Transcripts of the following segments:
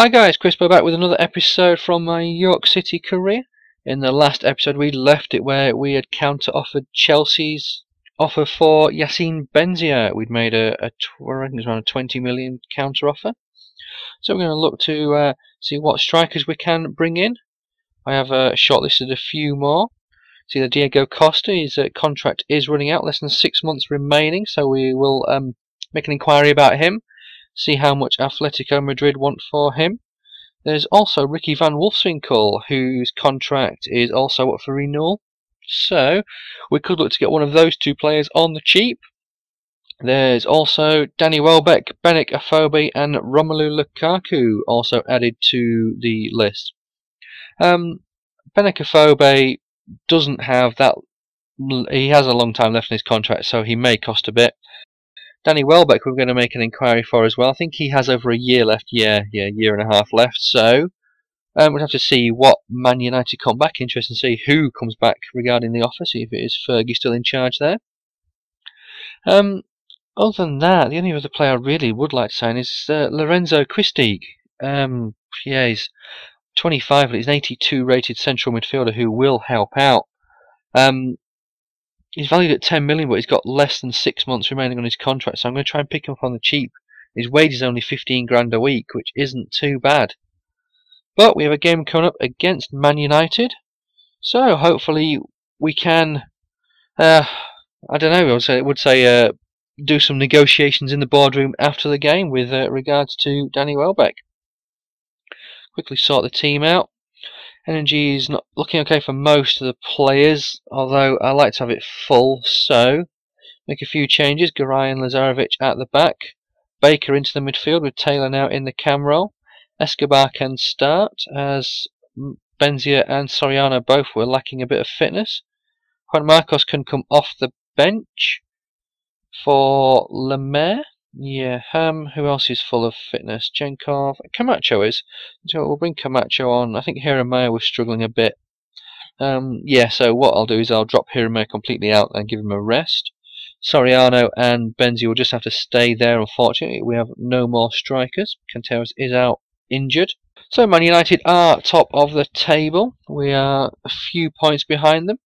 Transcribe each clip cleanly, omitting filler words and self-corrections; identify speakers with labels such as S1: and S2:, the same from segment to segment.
S1: Hi guys, Crispo back with another episode from my York City career. In the last episode we left it where we had counter-offered Chelsea's offer for Yassine Benzia. We'd made I reckon it was around a 20 million counter-offer. So we're going to look to see what strikers we can bring in. I have shortlisted a few more. See, the Diego Costa, his contract is running out, less than 6 months remaining, so we will make an inquiry about him. See how much Atletico Madrid want for him. There's also Ricky van Wolfswinkel, whose contract is also up for renewal. So we could look to get one of those two players on the cheap. There's also Danny Welbeck, Benik Afobe and Romelu Lukaku also added to the list. Benik Afobe doesn't have that. He has a long time left in his contract, so he may cost a bit. Danny Welbeck we're going to make an inquiry for as well. I think he has over a year left. Yeah, year and a half left. So we'll have to see what Man United come back. Interesting to see who comes back regarding the offer. See if it is Fergie still in charge there. Other than that, the only other player I really would like to sign is Lorenzo Christie. Yeah, he's 25, but he's an 82 rated central midfielder who will help out. He's valued at 10 million, but he's got less than 6 months remaining on his contract, so I'm going to try and pick him up on the cheap. His wage is only 15 grand a week, which isn't too bad. But we have a game coming up against Man United, so hopefully we can, I don't know, I would say do some negotiations in the boardroom after the game with regards to Danny Welbeck. Quickly sort the team out. Energy is not looking okay for most of the players, although I like to have it full, so make a few changes. Garay and Lazarevic at the back. Baker into the midfield with Taylor now in the cam role. Escobar can start as Benzia and Soriano both were lacking a bit of fitness. Juan Marcos can come off the bench for Lemaire. Yeah, who else is full of fitness? Chenkov. Camacho is. So we'll bring Camacho on. I think Hiromaya was struggling a bit. Yeah, so what I'll do is I'll drop Hiromaya completely out and give him a rest. Soriano and Benzi will just have to stay there, unfortunately. We have no more strikers. Canteros is out injured. So Man United are top of the table. We are a few points behind them.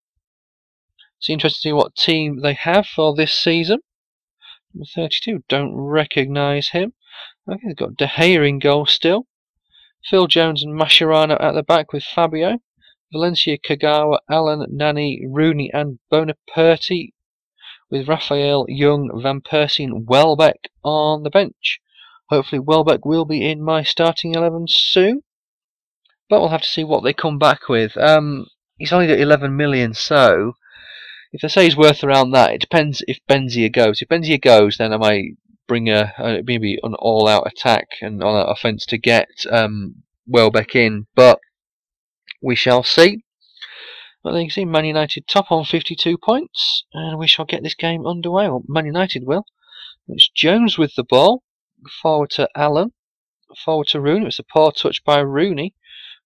S1: It's interesting to see what team they have for this season. Number 32, don't recognise him. Okay, they've got De Gea in goal still. Phil Jones and Mascherano at the back with Fabio. Valencia, Kagawa, Allen, Nani, Rooney and Bonaparte with Raphael, Young, Van Persie and Welbeck on the bench. Hopefully Welbeck will be in my starting 11 soon. But we'll have to see what they come back with. He's only got 11 million, so if they say he's worth around that, it depends if Benzia goes. If Benzia goes, then I might bring maybe an all-out attack and all-out offence to get Welbeck in, but we shall see. Well, there you can see Man United top on 52 points, and we shall get this game underway. Well, Man United will. It's Jones with the ball, forward to Allen, forward to Rooney. It's a poor touch by Rooney.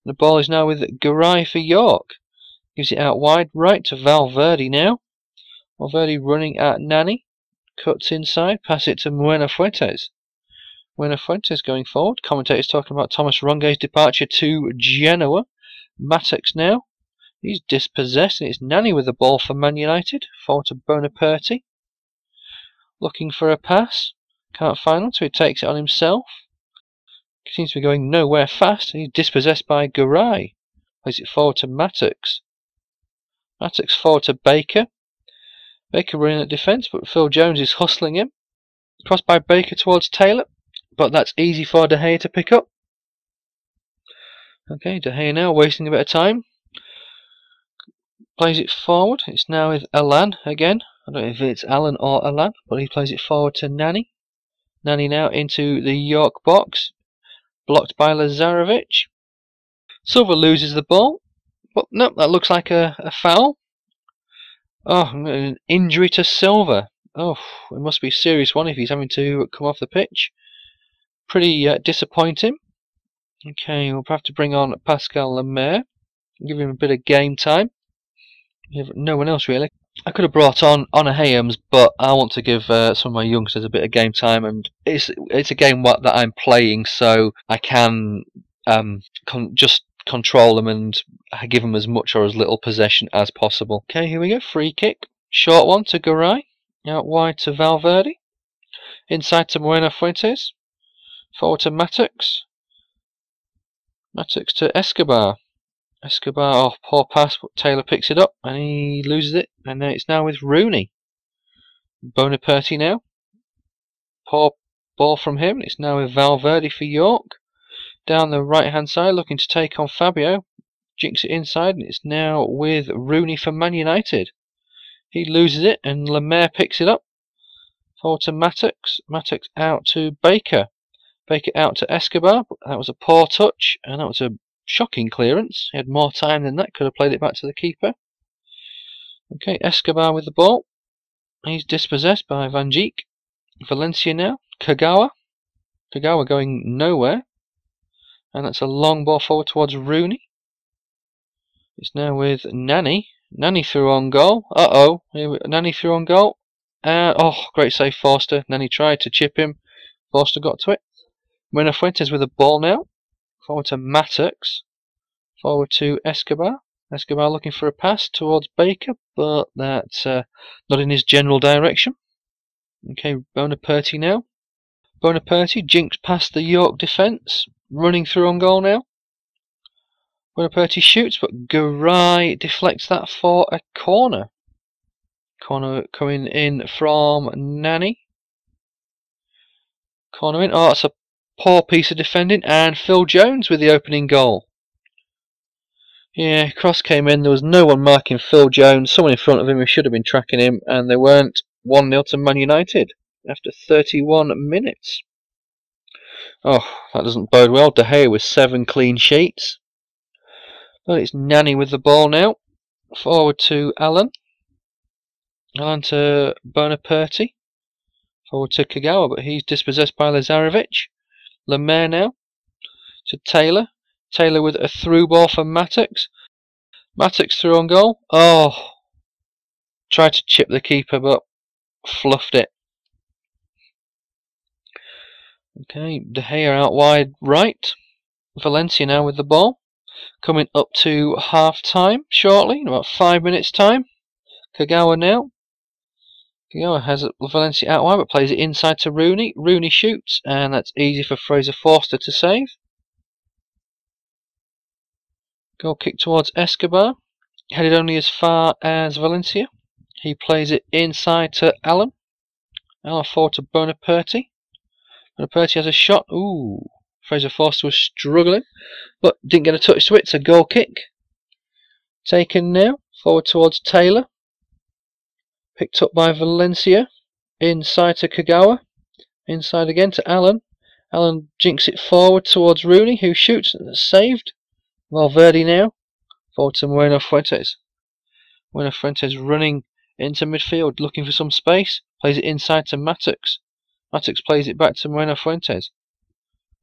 S1: The ball is now with Garay for York. Gives it out wide, right to Valverde now. Valverde running at Nani. Cuts inside, pass it to Fuentes. Fuentes going forward. Commentators talking about Thomas Ronge's departure to Genoa. Mattox now. He's dispossessed, and it's Nani with the ball for Man United. Forward to Bonaparte. Looking for a pass. Can't find one, so he takes it on himself. Seems to be going nowhere fast, and he's dispossessed by Garay. Plays it forward to Mattox. Mattox forward to Baker. Baker running at defence, but Phil Jones is hustling him. Crossed by Baker towards Taylor, but that's easy for De Gea to pick up. Okay, De Gea now wasting a bit of time. Plays it forward. It's now with Alan again. I don't know if it's Alan or Alan, but he plays it forward to Nani. Nani now into the York box. Blocked by Lazarevic. Silva loses the ball. But no, that looks like a foul. Oh, an injury to Silva. Oh, it must be a serious one if he's having to come off the pitch. Pretty disappointing. Okay, we'll have to bring on Pascal Lemaire. Give him a bit of game time. We have no one else really. I could have brought on a Hayams, but I want to give some of my youngsters a bit of game time, and it's a game that I'm playing, so I can just control them and give them as much or as little possession as possible. Okay, here we go. Free kick, short one to Garay, out wide to Valverde, inside to Moreno Fuentes, forward to Matux to Escobar. Escobar, oh, poor pass, but Taylor picks it up and he loses it, and it's now with Rooney. Bonaparte now. Poor ball from him. It's now with Valverde for York. Down the right hand side, looking to take on Fabio. Jinks it inside, and it's now with Rooney for Man United. He loses it, and Lemaire picks it up. Forward to Matux. Matux out to Baker. Baker out to Escobar. That was a poor touch, and that was a shocking clearance. He had more time than that. Could have played it back to the keeper. Okay, Escobar with the ball. He's dispossessed by Van Dijk. Valencia now. Kagawa. Kagawa going nowhere. And that's a long ball forward towards Rooney. It's now with Nani. Nani through on goal. Uh-oh. Nani through on goal. Oh, great save Forster. Nani tried to chip him. Forster got to it. Moreno Fuentes with the ball now. Forward to Matux. Forward to Escobar. Escobar looking for a pass towards Baker, but that's not in his general direction. Okay, Bonaparte now. Bonaparte jinks past the York defence. Running through on goal now. Bonaparte shoots, but Garay deflects that for a corner. Corner coming in from Nani. Corner in. Oh, it's a poor piece of defending, and Phil Jones with the opening goal. Yeah, cross came in, there was no one marking Phil Jones, someone in front of him who should have been tracking him, and they weren't. 1-0 to Man United after 31 minutes. Oh, that doesn't bode well. De Gea with 7 clean sheets. But it's Nani with the ball now. Forward to Allen. Allen to Bonaparte. Forward to Kagawa, but he's dispossessed by Lazarevic. Lemaire now to Taylor. Taylor with a through ball for Matux. Matux through on goal. Oh, tried to chip the keeper, but fluffed it. Okay, De Gea out wide right. Valencia now with the ball. Coming up to half time shortly, in about 5 minutes time. Kagawa now. Kagawa has Valencia out wide, but plays it inside to Rooney. Rooney shoots, and that's easy for Fraser Forster to save. Goal kick towards Escobar. Headed only as far as Valencia. He plays it inside to Allen. Allen forward to Bonaparte. Bonaparte has a shot. Ooh, Fraser Forster was struggling, but didn't get a touch to it. It's a goal kick. Taken now. Forward towards Taylor. Picked up by Valencia. Inside to Kagawa. Inside again to Allen. Allen jinks it forward towards Rooney, who shoots and is saved. Valverde now. Forward to Moreno Fuentes. Moreno Fuentes running into midfield, looking for some space. Plays it inside to Matux. Matux plays it back to Moreno Fuentes.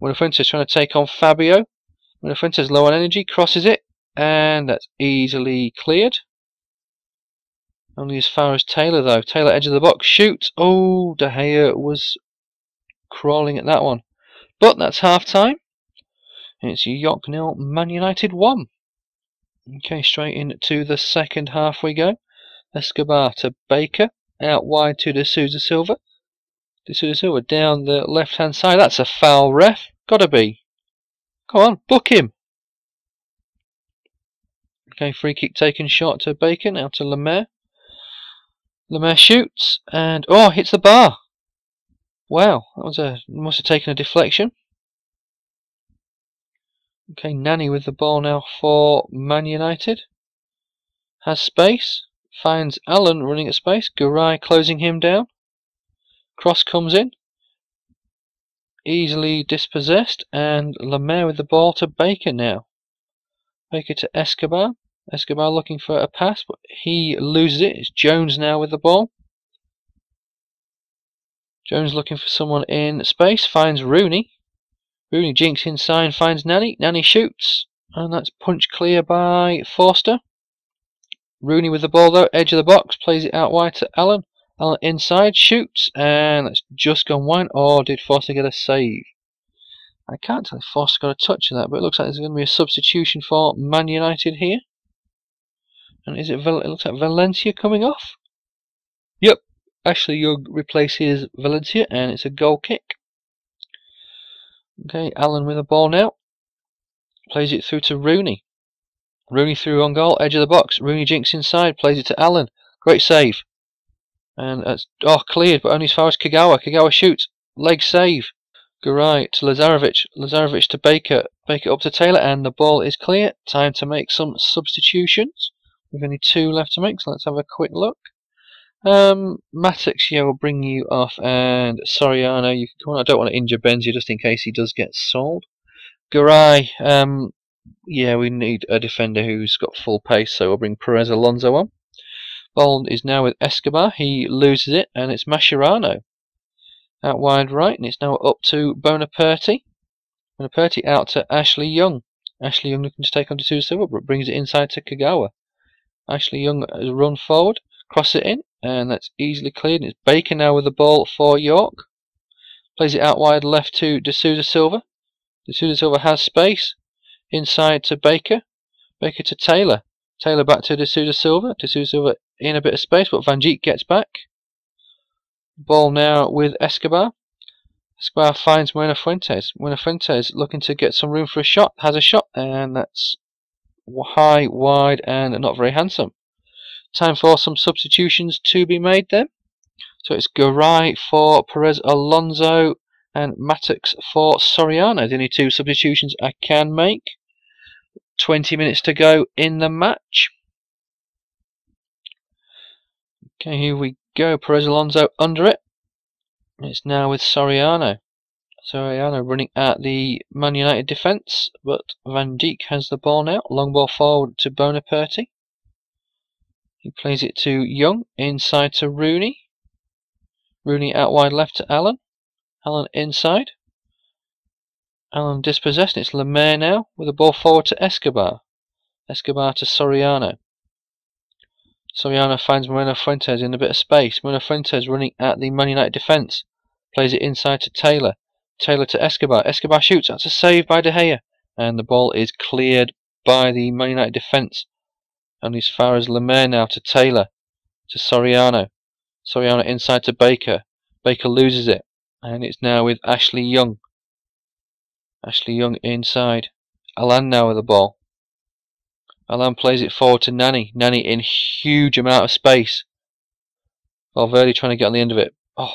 S1: Moreno Fuentes trying to take on Fabio. Moreno Fuentes low on energy, crosses it, and that's easily cleared. Only as far as Taylor though. Taylor edge of the box, shoots. Oh, De Gea was crawling at that one. But that's half time. It's York 0, Man United 1. Okay, straight into the second half we go. Escobar to Baker. Out wide to De Souza Silva. De Souza Silva down the left hand side. That's a foul, ref. Gotta be. Come on, book him. Okay, free kick taken short to Baker. Now to Lemaire. Lemaire shoots and oh, hits the bar. Wow, that was must have taken a deflection. Okay, Nani with the ball now for Man United. Has space. Finds Allen running at space. Garay closing him down. Cross comes in. Easily dispossessed. And Lemaire with the ball to Baker now. Baker to Escobar. Escobar looking for a pass, but he loses it. It's Jones now with the ball. Jones looking for someone in space. Finds Rooney. Rooney jinks inside, finds Nani. Nani shoots, and that's punched clear by Forster. Rooney with the ball though, edge of the box, plays it out wide to Allen. Allen inside, shoots, and that's just gone wide. Or did Foster get a save? I can't tell if Foster got a touch of that, but it looks like there's going to be a substitution for Man United here. And is it looks like Valencia coming off? Yep, Ashley Young replaces Valencia, and it's a goal kick. Okay, Allen with the ball now. Plays it through to Rooney. Rooney through on goal, edge of the box. Rooney jinks inside, plays it to Allen. Great save. And that's cleared, but only as far as Kagawa. Kagawa shoots. Leg save. Garay to Lazarevic. Lazarevic to Baker. Baker up to Taylor, and the ball is clear. Time to make some substitutions. We've only 2 left to make, so let's have a quick look. Matix here will bring you off, and Soriano, you can come on. I don't want to injure Benzia just in case he does get sold. Garay, yeah, we need a defender who's got full pace, so we'll bring Perez Alonso on. Ball is now with Escobar. He loses it, and it's Mascherano out wide right, and it's now up to Bonaparte. Bonaparte out to Ashley Young. Ashley Young looking to take on to Silva, but brings it inside to Kagawa. Ashley Young has run forward, cross it in, and that's easily cleared. It's Baker now with the ball for York. Plays it out wide left to De Souza Silva. De Souza Silva has space. Inside to Baker. Baker to Taylor. Taylor back to De Souza Silva. De Souza Silva in a bit of space, but Van Dijk gets back. Ball now with Escobar. Escobar finds Moreno Fuentes. Moreno Fuentes looking to get some room for a shot. Has a shot, and that's high, wide, and not very handsome. Time for some substitutions to be made then. So it's Garay for Perez Alonso and Matix for Soriano. The only 2 substitutions I can make. 20 minutes to go in the match. Okay, here we go. Perez Alonso under it. It's now with Soriano. Soriano running at the Man United defence, but Van Dijk has the ball now. Long ball forward to Bonaparte. He plays it to Young, inside to Rooney. Rooney out wide left to Allen. Allen inside. Allen dispossessed. It's Lemaire now with the ball forward to Escobar. Escobar to Soriano. Soriano finds Moreno Fuentes in a bit of space. Moreno Fuentes running at the Man United defence. Plays it inside to Taylor. Taylor to Escobar. Escobar shoots. That's a save by De Gea. And the ball is cleared by the Man United defence. Only as far as Lemaire now to Taylor. To Soriano. Soriano inside to Baker. Baker loses it. And it's now with Ashley Young. Ashley Young inside. Alan now with the ball. Alan plays it forward to Nani. Nani in huge amount of space. Valverde trying to get on the end of it. Oh,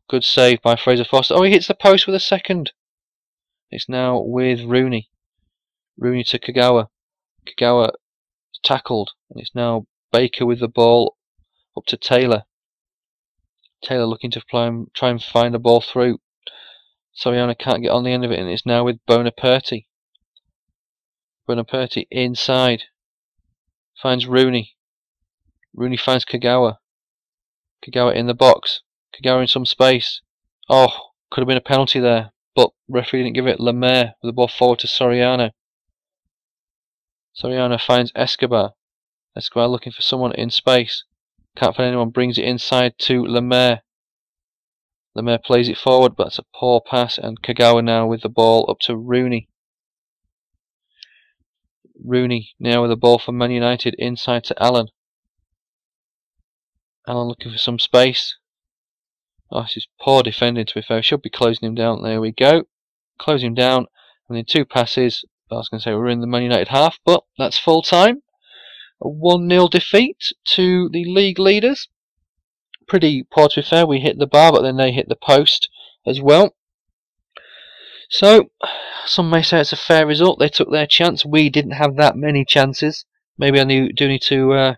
S1: good save by Fraser Foster. Oh, he hits the post with a second. It's now with Rooney. Rooney to Kagawa. Kagawa tackled. And it's now Baker with the ball up to Taylor. Taylor looking to try and find the ball through. Soriano can't get on the end of it, and it's now with Bonaparte. Bonaparte inside. Finds Rooney. Rooney finds Kagawa. Kagawa in the box. Kagawa in some space. Oh, could have been a penalty there, but referee didn't give it. Lemaire with the ball forward to Soriano. Soriano finds Escobar. Escobar looking for someone in space. Can't find anyone, brings it inside to Lemaire. Lemaire plays it forward, but it's a poor pass, and Kagawa now with the ball up to Rooney. Rooney now with the ball for Man United inside to Allen. Allen looking for some space. Oh, this is poor defending, to be fair. Should be closing him down. There we go. Close him down, and in 2 passes, I was going to say we're in the Man United half, but that's full time. A 1-0 defeat to the league leaders. Pretty poor, to be fair. We hit the bar, but then they hit the post as well. So, some may say it's a fair result. They took their chance. We didn't have that many chances. Maybe I do need to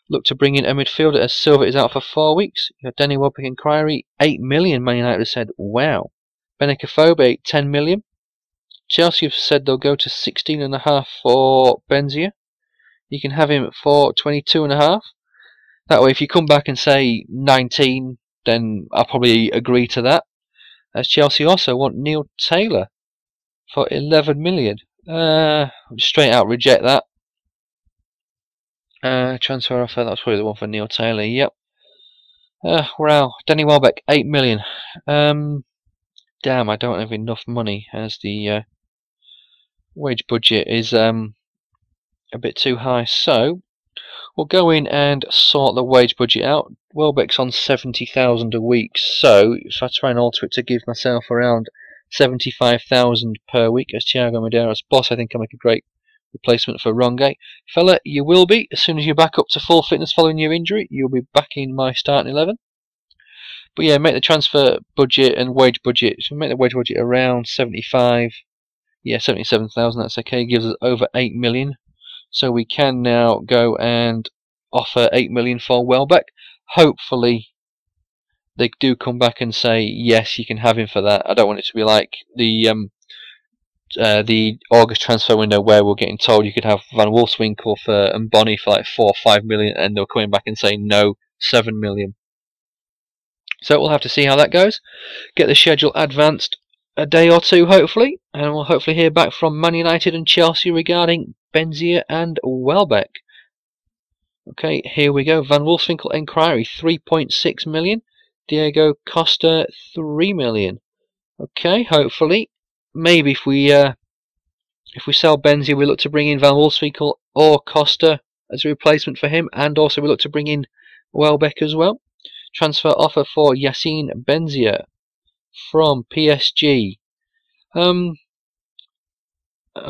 S1: look to bring in a midfielder, as Silva is out for 4 weeks. You have Danny Welbeck and Criery, 8 million. Man United have said, wow. Benicophobe, 10 million. Chelsea have said they'll go to 16.5 for Benzia. You can have him for 22.5. That way, if you come back and say 19, then I'll probably agree to that. As Chelsea also want Neil Taylor for 11 million. Straight out reject that. Transfer offer, that's probably the one for Neil Taylor, yep. Wow, Danny Welbeck, 8 million. Damn, I don't have enough money, as the wage budget is a bit too high. So we'll go in and sort the wage budget out. Welbeck's on 70,000 a week, so if I try and alter it to give myself around 75,000 per week as Thiago Madeiras boss, I think I'll make a great replacement for Ronge. Fella, you will be, as soon as you're back up to full fitness following your injury, you'll be back in my starting 11. But yeah, make the transfer budget and wage budget, so make the wage budget around 75, yeah, 77,000, that's okay, gives us over 8 million. So we can now go and offer 8 million for Welbeck. Hopefully they do come back and say yes, you can have him for that. I don't want it to be like the August transfer window where we're getting told you could have Van Wolfswinkel and Bonnie for like 4 or 5 million, and they're coming back and saying no, 7 million. So we'll have to see how that goes. Get the schedule advanced a day or two, hopefully, and we'll hopefully hear back from Man United and Chelsea regarding Benzia and Welbeck. Okay, here we go. Van Wolfswinkel inquiry, 3.6 million. Diego Costa, 3 million. Okay, hopefully, maybe if we sell Benzia, we look to bring in Van Wolfswinkel or Costa as a replacement for him, and also we look to bring in Welbeck as well. Transfer offer for Yassine Benzia from PSG. I'll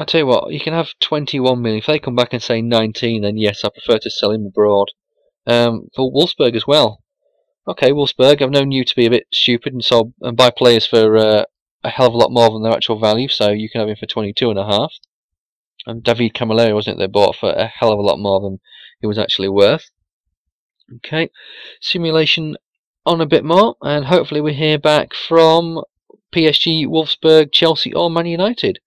S1: tell you what, you can have 21 million. If they come back and say 19, then yes, I prefer to sell him abroad. For Wolfsburg as well. Okay, Wolfsburg, I've known you to be a bit stupid and buy players for a hell of a lot more than their actual value, so you can have him for 22.5. And David Camilleri, wasn't it, they bought for a hell of a lot more than he was actually worth. Okay, simulation on a bit more, and hopefully we hear back from PSG, Wolfsburg, Chelsea or Man United.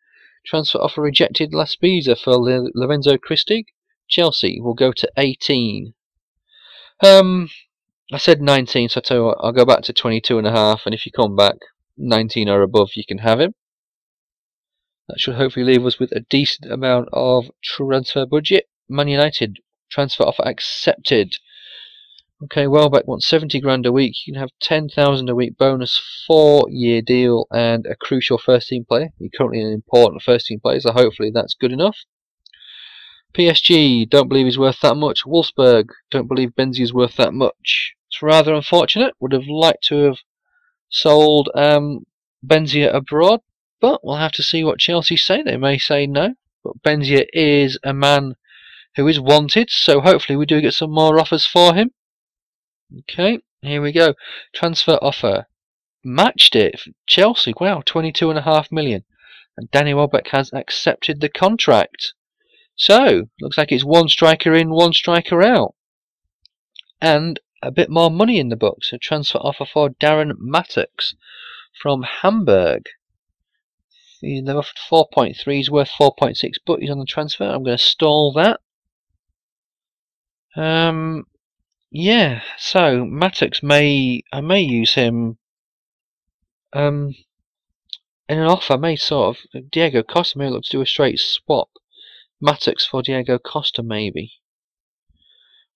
S1: Transfer offer rejected, La Spezia for Lorenzo Christig. Chelsea will go to 18. I said 19, so I tell you what, I'll go back to 22.5, and if you come back 19 or above, you can have him. That should hopefully leave us with a decent amount of transfer budget. Man United, transfer offer accepted. Okay, Welbeck wants 70 grand a week. You can have 10,000 a week bonus, 4-year deal, and a crucial first team player. You're currently an important first team player, so hopefully that's good enough. PSG, don't believe he's worth that much. Wolfsburg, don't believe Benzia's worth that much. It's rather unfortunate. Would have liked to have sold Benzia abroad, but we'll have to see what Chelsea say. They may say no, but Benzia is a man who is wanted, so hopefully we do get some more offers for him. Okay, here we go. Transfer offer. Matched it. Chelsea, wow, 22.5 million. And Danny Welbeck has accepted the contract. So, looks like it's one striker in, one striker out. And a bit more money in the books. A transfer offer for Darren Mattocks from Hamburg. They've offered 4.3, he's worth 4.6, but he's on the transfer. I'm going to stall that. Yeah, so Mattocks I may use him in an offer. I may sort of Diego Costa may look to do a straight swap. Mattocks for Diego Costa maybe.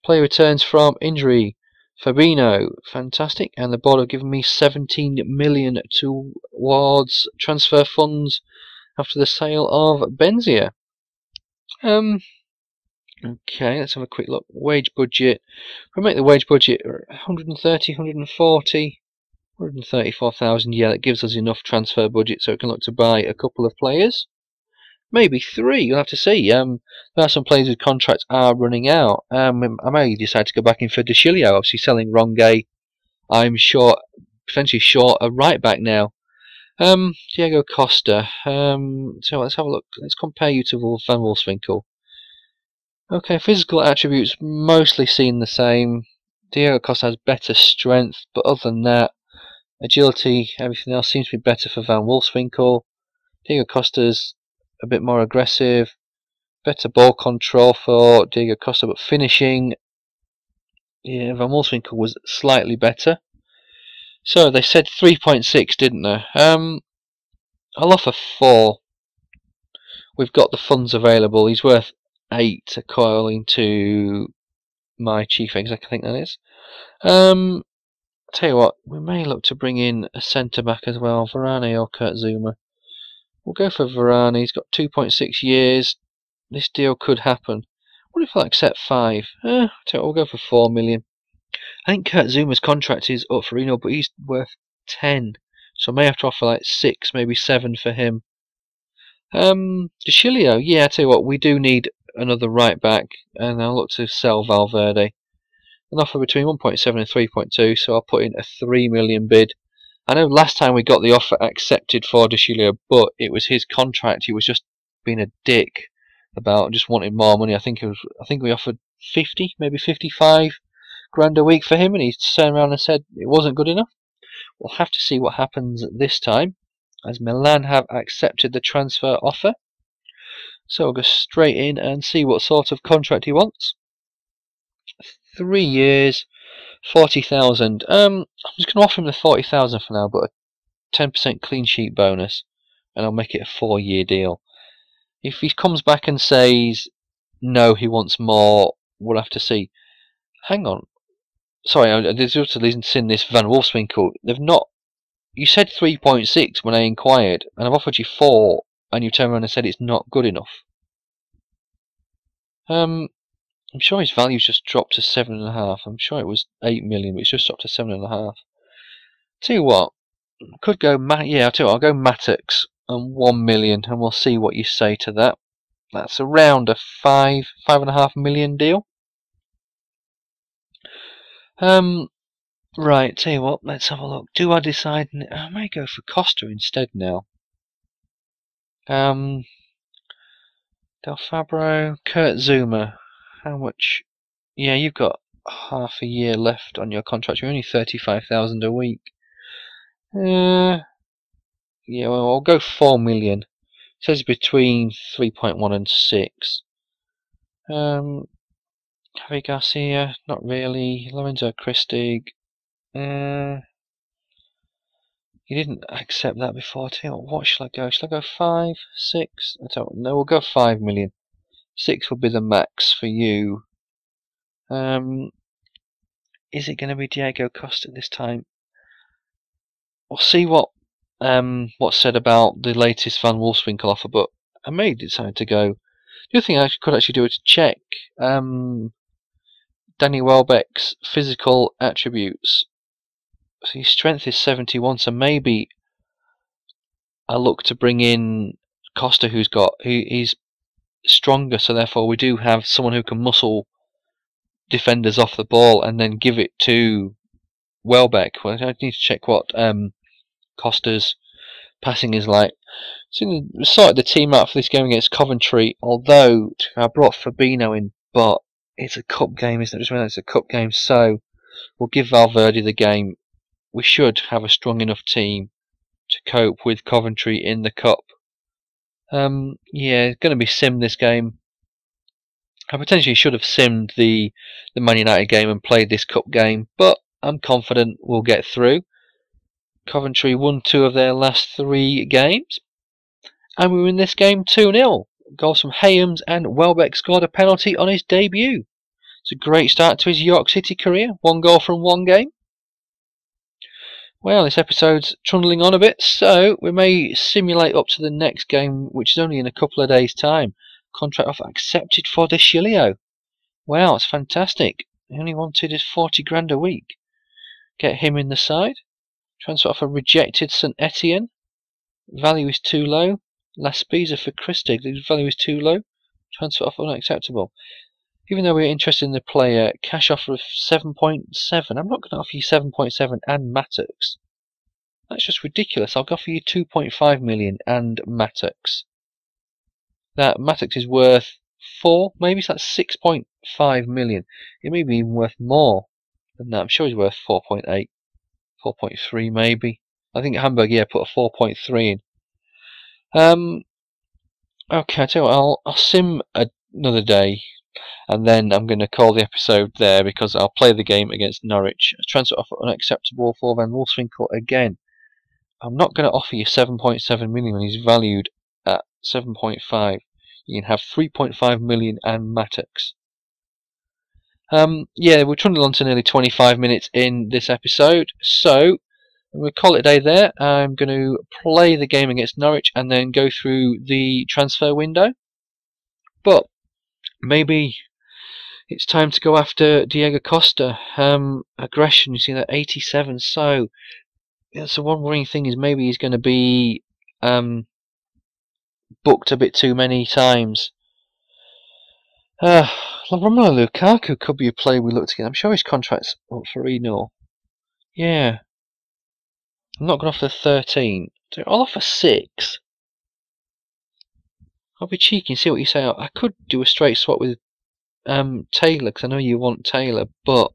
S1: Player returns from injury. Fabinho, fantastic, and the board have given me 17 million towards transfer funds after the sale of Benzia. Okay, let's have a quick look. Wage budget. If we make the wage budget 130, 140, 134,000. Yeah, that gives us enough transfer budget so we can look to buy a couple of players. Maybe 3, you'll have to see. There are some players whose contracts are running out. I may decide to go back in for De Chilio, obviously selling Ronge. I'm short, potentially short a right back now. Diego Costa. So let's have a look. Let's compare you to Van Wolfswinkel. Okay, physical attributes mostly seen the same. Diego Costa has better strength, but other than that, agility, everything else seems to be better for Van Wolfswinkel. Diego Costa's a bit more aggressive, better ball control for Diego Costa, but finishing, yeah, Van Wolfswinkel was slightly better. So they said 3.6, didn't they? I'll offer 4. We've got the funds available. He's worth 8 according to my chief exec, I think that is. Tell you what, we may look to bring in a centre back as well, Varane or Kurt Zuma. We'll go for Varane. He's got 2.6 years. This deal could happen. What if I accept 5? Tell you what, we'll go for 4 million. I think Kurt Zuma's contract is up for renewal, but he's worth 10. So I may have to offer like 6, maybe 7 for him. DeCilio, yeah, I tell you what, we do need another right back, and I'll look to sell Valverde. An offer between 1.7 and 3.2, so I'll put in a 3 million bid. I know last time we got the offer accepted for DeCilio, but it was his contract. He was just being a dick about just wanting more money. I think we offered 50, maybe 55 grand a week for him, and he turned around and said it wasn't good enough. We'll have to see what happens this time, as Milan have accepted the transfer offer. So we'll go straight in and see what sort of contract he wants. 3 years, 40,000. I'm just going to offer him the 40,000 for now, but a 10% clean sheet bonus, and I'll make it a 4-year deal. If he comes back and says no, he wants more, we'll have to see. Hang on. Sorry, there's also seen this Van Wolfswinkel. They've not. You said 3.6 when I inquired, and I've offered you 4, and you turned around and said it's not good enough. I'm sure his value's just dropped to 7.5. I'm sure it was 8 million, but it's just dropped to 7.5. Tell you what, could go. Yeah, I'll tell you what, I'll go Mattox and 1 million, and we'll see what you say to that. That's around a 5.5 million deal. Right, tell you what, let's have a look. Do I decide? I may go for Costa instead now. Del Fabro, Kurt Zuma. How much? Yeah, you've got half a year left on your contract. You're only 35,000 a week. Yeah, well, I'll go 4 million. It says between 3.1 and 6. Javi Garcia, not really. Lorenzo Christig. You didn't accept that before. What shall I go? Shall I go 5, 6? I don't know. We'll go 5 million. 6 will be the max for you. Is it going to be Diego Costa this time? We'll see what's said about the latest Van Wolfswinkel offer, but I may decide to go. The other thing I could actually do is check Danny Welbeck's physical attributes. So his strength is 71, so maybe I look to bring in Costa, he's stronger, so therefore we do have someone who can muscle defenders off the ball and then give it to Welbeck. Well, I need to check what Costa's passing is like. So we sorted the team out for this game against Coventry, although I brought Fabinho in, but it's a cup game, isn't it? Just remember it's a cup game, so we'll give Valverde the game. We should have a strong enough team to cope with Coventry in the cup. Yeah, it's going to be simmed this game. I potentially should have simmed the Man United game and played this cup game, but I'm confident we'll get through. Coventry won 2 of their last 3 games, and we win this game 2-0. Goals from Hayams, and Welbeck scored a penalty on his debut. It's a great start to his York City career. 1 goal from 1 game. Well, this episode's trundling on a bit, so we may simulate up to the next game, which is only in a couple of days' time. Contract offer accepted for DeCilio. Wow, it's fantastic. He only wanted his 40 grand a week. Get him in the side. Transfer offer rejected, St Etienne. Value is too low. Laspisa for Christig. The value is too low. Transfer offer unacceptable. Even though we're interested in the player, cash offer of 7.7. I'm not going to offer you 7.7 and Mattox. That's just ridiculous. I'll offer you 2.5 million and Mattox. That Mattox is worth 4, maybe so that's 6.5 million. It may be even worth more than that. I'm sure he's worth 4.8, 4.3 maybe. I think Hamburg, yeah, put a 4.3 in. Okay, I tell you what, I'll sim another day, and then I'm going to call the episode there because I'll play the game against Norwich. Transfer offer unacceptable for Van Wolfswinkel again. I'm not going to offer you 7.7 million when he's valued at 7.5. You can have 3.5 million and Mattox. Yeah, we're trundling on to nearly 25 minutes in this episode, so I'm going to call it a day there. I'm going to play the game against Norwich and then go through the transfer window. But maybe it's time to go after Diego Costa. Aggression, you see that 87. So that's the one worrying thing, is maybe he's going to be booked a bit too many times. Romelu Lukaku could be a player we look to get. I'm sure his contract's up for renewal. Yeah. I'm not going to offer 13. I'll offer 6. I'll be cheeky and see what you say. I could do a straight swap with Taylor, because I know you want Taylor, but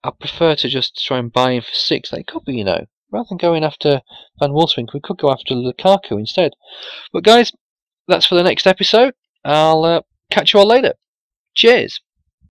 S1: I prefer to just try and buy him for 6. That could be, you know, rather than going after Van Wolfswinkel, we could go after Lukaku instead. But guys, that's for the next episode. I'll catch you all later. Cheers.